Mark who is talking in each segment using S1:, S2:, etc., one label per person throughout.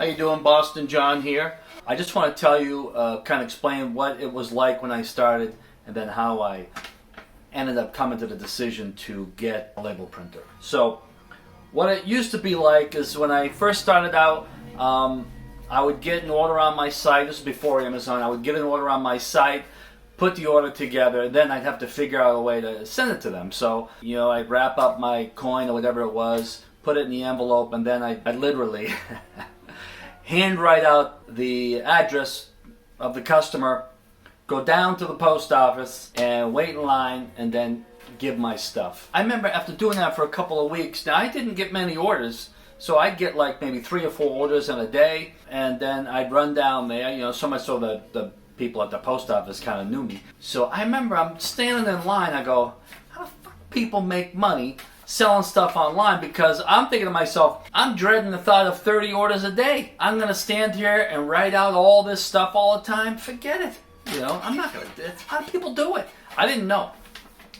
S1: How you doing? Boston John here. I just want to tell you, kind of explain what it was like when I started and then how I ended up coming to the decision to get a label printer. So what it used to be like is when I first started out, I would get an order on my site. This is before Amazon. I would get an order on my site, put the order together, and then I'd have to figure out a way to send it to them. So, you know, I'd wrap up my coin or whatever it was, put it in the envelope, and then I'd literally hand write out the address of the customer, go down to the post office and wait in line and then give my stuff. I remember after doing that for a couple of weeks, now I didn't get many orders, so I'd get like maybe 3 or 4 orders in a day, and then I'd run down there, you know, so much so that the people at the post office kind of knew me. So I remember I'm standing in line, I go, how the fuck people make money selling stuff online? Because I'm thinking to myself, I'm dreading the thought of 30 orders a day. I'm going to stand here and write out all this stuff all the time. Forget it. You know, I'm not going to. How do people do it? I didn't know.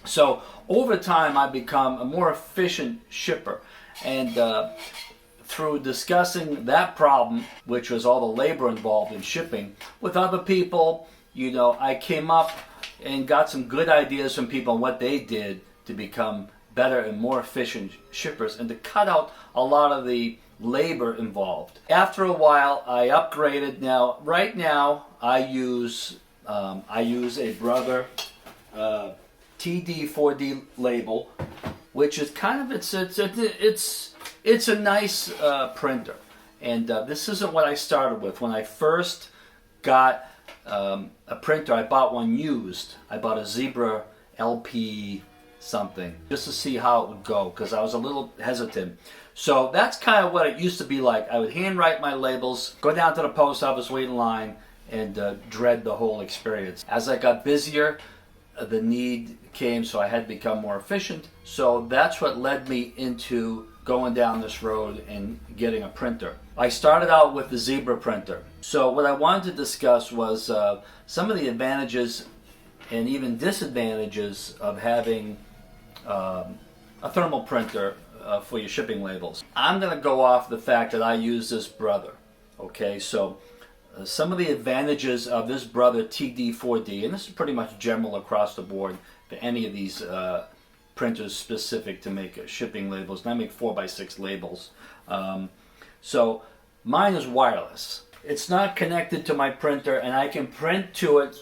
S1: So over time, I've become a more efficient shipper. And through discussing that problem, which was all the labor involved in shipping, with other people, you know, I came up and got some good ideas from people on what they did to become better and more efficient shippers and to cut out a lot of the labor involved. After a while, I upgraded. Now, right now, I use a Brother TD4D label, which is kind of it's a nice printer. And this isn't what I started with. When I first got a printer, I bought one used. I bought a Zebra LP something just to see how it would go, because I was a little hesitant. So that's kind of what it used to be like. I would handwrite my labels, go down to the post office, wait in line, and dread the whole experience. As I got busier, the need came, so I had to become more efficient. So that's what led me into going down this road and getting a printer. I started out with the Zebra printer. So what I wanted to discuss was some of the advantages and even disadvantages of having a thermal printer for your shipping labels. I'm going to go off the fact that I use this Brother. Okay, so some of the advantages of this Brother TD4D, and this is pretty much general across the board for any of these printers specific to make shipping labels, and I make 4x6 labels. So mine is wireless. It's not connected to my printer, and I can print to it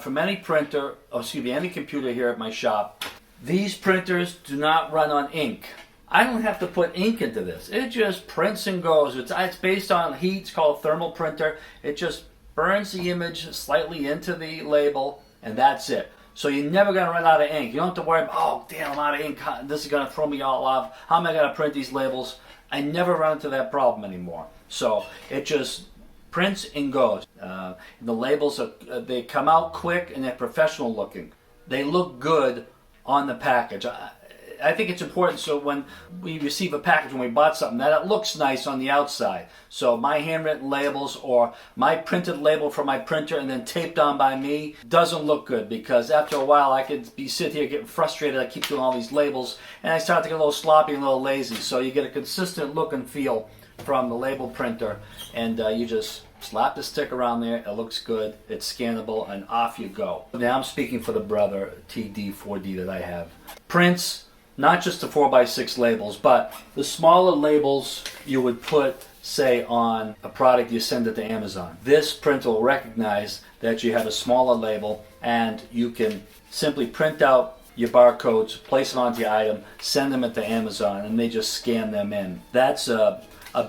S1: from any printer, or excuse me, any computer here at my shop. These printers do not run on ink. I don't have to put ink into this. It just prints and goes. It's based on heat. It's called a thermal printer. It just burns the image slightly into the label, and that's it. So you're never going to run out of ink. You don't have to worry about, oh, damn, I'm out of ink. This is going to throw me all off. How am I going to print these labels? I never run into that problem anymore. So it just prints and goes. The labels, they come out quick and they're professional looking. They look good on the package. I think it's important, so when we receive a package, when we bought something, that it looks nice on the outside. So my handwritten labels or my printed label from my printer and then taped on by me doesn't look good, because after a while I could sit here getting frustrated. I keep doing all these labels and I start to get a little sloppy and a little lazy. So you get a consistent look and feel from the label printer, and you just slap the sticker around there, it looks good, it's scannable, and off you go. Now I'm speaking for the Brother TD4D that I have. Prints, not just the 4x6 labels, but the smaller labels you would put, say, on a product you send it to Amazon. This printer will recognize that you have a smaller label, and you can simply print out your barcodes, place them onto your item, send them to Amazon, and they just scan them in. That's a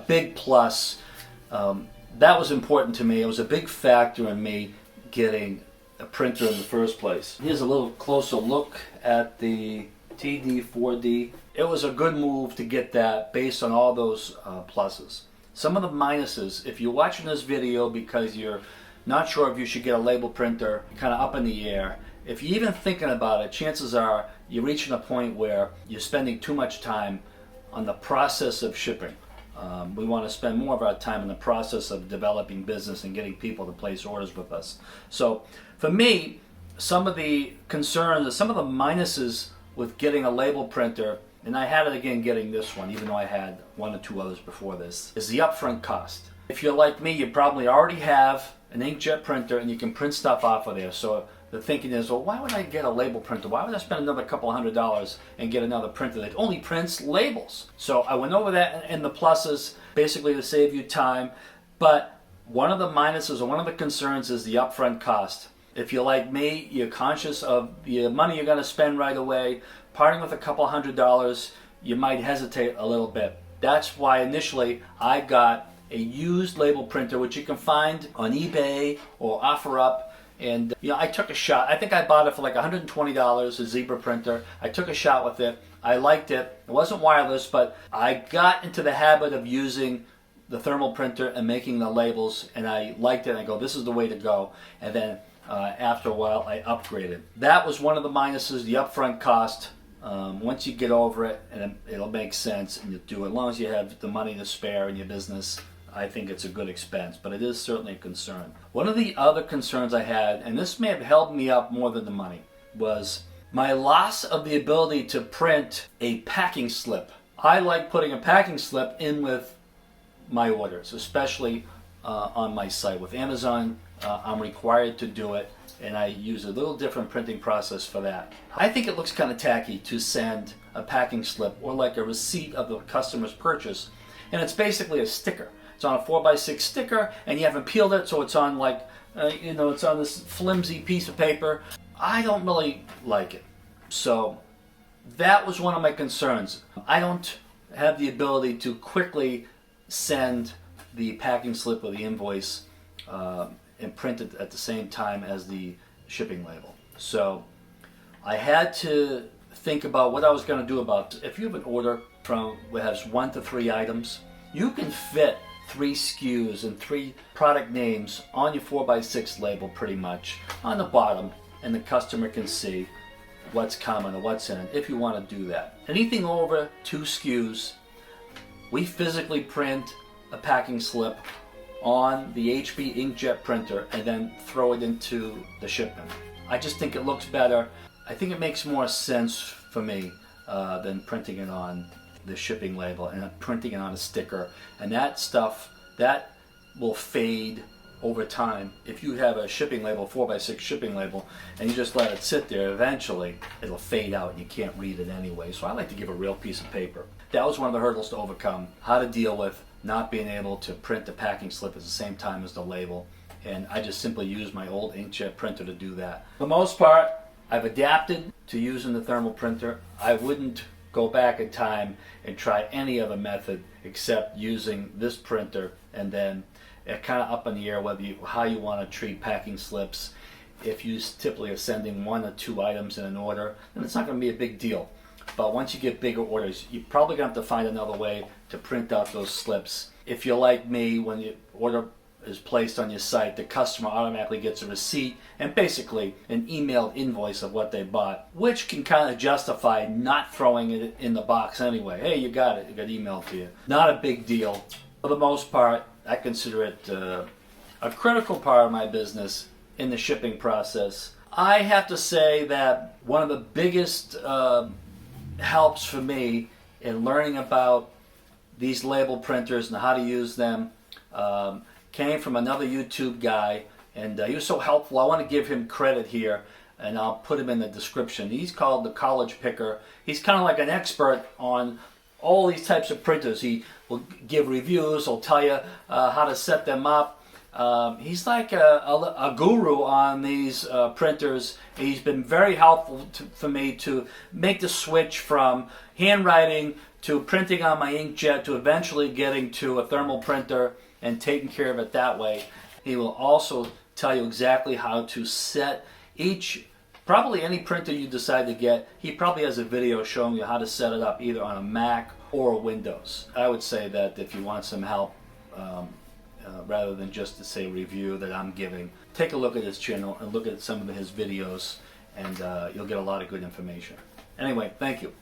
S1: big plus. That was important to me. It was a big factor in me getting a printer in the first place. Here's a little closer look at the TD4D. It was a good move to get that based on all those pluses. Some of the minuses, if you're watching this video because you're not sure if you should get a label printer, kind of up in the air, if you're even thinking about it, chances are you're reaching a point where you're spending too much time on the process of shipping. We want to spend more of our time in the process of developing business and getting people to place orders with us. So for me, some of the concerns, some of the minuses with getting a label printer, and I had it again getting this one, even though I had 1 or 2 others before this, is the upfront cost. If you're like me, you probably already have an inkjet printer and you can print stuff off of there. So the thinking is, well, why would I get a label printer? Why would I spend another couple $100 and get another printer that only prints labels? So I went over that and the pluses, basically to save you time. But one of the minuses, or one of the concerns, is the upfront cost. If you're like me, you're conscious of the money you're going to spend right away. Parting with a couple $100, you might hesitate a little bit. That's why initially I got a used label printer, which you can find on eBay or OfferUp. And I took a shot. I think I bought it for like $120, a Zebra printer. I took a shot with it. I liked it. It wasn't wireless, but I got into the habit of using the thermal printer and making the labels, and I liked it. And I go, this is the way to go. And then after a while, I upgraded. That was one of the minuses, the upfront cost. Once you get over it, and it'll make sense, and you'll do it. As long as you have the money to spare in your business, I think it's a good expense, but it is certainly a concern. One of the other concerns I had, and this may have held me up more than the money, was my loss of the ability to print a packing slip. I like putting a packing slip in with my orders, especially on my site. With Amazon, I'm required to do it, and I use a little different printing process for that. I think it looks kind of tacky to send a packing slip or like a receipt of the customer's purchase, and it's basically a sticker. It's on a 4x6 sticker, and you haven't peeled it, so it's on like, it's on this flimsy piece of paper. I don't really like it. So that was one of my concerns. I don't have the ability to quickly send the packing slip or the invoice and print it at the same time as the shipping label. So I had to think about what I was going to do about it. If you have an order that has 1 to 3 items, you can fit 3 SKUs and 3 product names on your 4x6 label pretty much on the bottom, and the customer can see what's coming or what's in it if you want to do that. Anything over 2 SKUs, we physically print a packing slip on the HP inkjet printer and then throw it into the shipment. I just think it looks better. I think it makes more sense for me than printing it on the shipping label and printing it on a sticker, and that stuff that will fade over time. If you have a shipping label, 4x6 shipping label, and you just let it sit there, eventually it'll fade out and you can't read it anyway. So I like to give a real piece of paper. That was one of the hurdles to overcome, how to deal with not being able to print the packing slip at the same time as the label, and I just simply use my old inkjet printer to do that. For the most part, I've adapted to using the thermal printer. I wouldn't go back in time and try any other method except using this printer, and then kind of up in the air how you want to treat packing slips. If you typically are sending 1 or 2 items in an order, then it's not going to be a big deal. But once you get bigger orders, you're probably going to have to find another way to print out those slips. If you're like me, when the order is placed on your site, the customer automatically gets a receipt and basically an emailed invoice of what they bought, which can kind of justify not throwing it in the box anyway. Hey, you got it. It got emailed to you. Not a big deal. For the most part, I consider it a critical part of my business in the shipping process. I have to say that one of the biggest helps for me in learning about these label printers and how to use them came from another YouTube guy, and he was so helpful. I want to give him credit here, and I'll put him in the description. He's called the College Picker. He's kind of like an expert on all these types of printers. He will give reviews, he'll tell you how to set them up. He's like a guru on these printers. He's been very helpful for me to make the switch from handwriting to printing on my inkjet to eventually getting to a thermal printer and taking care of it that way. He will also tell you exactly how to set probably any printer you decide to get. He probably has a video showing you how to set it up either on a Mac or a Windows. I would say that if you want some help, rather than just to say review that I'm giving, take a look at his channel and look at some of his videos, and you'll get a lot of good information. Anyway, thank you.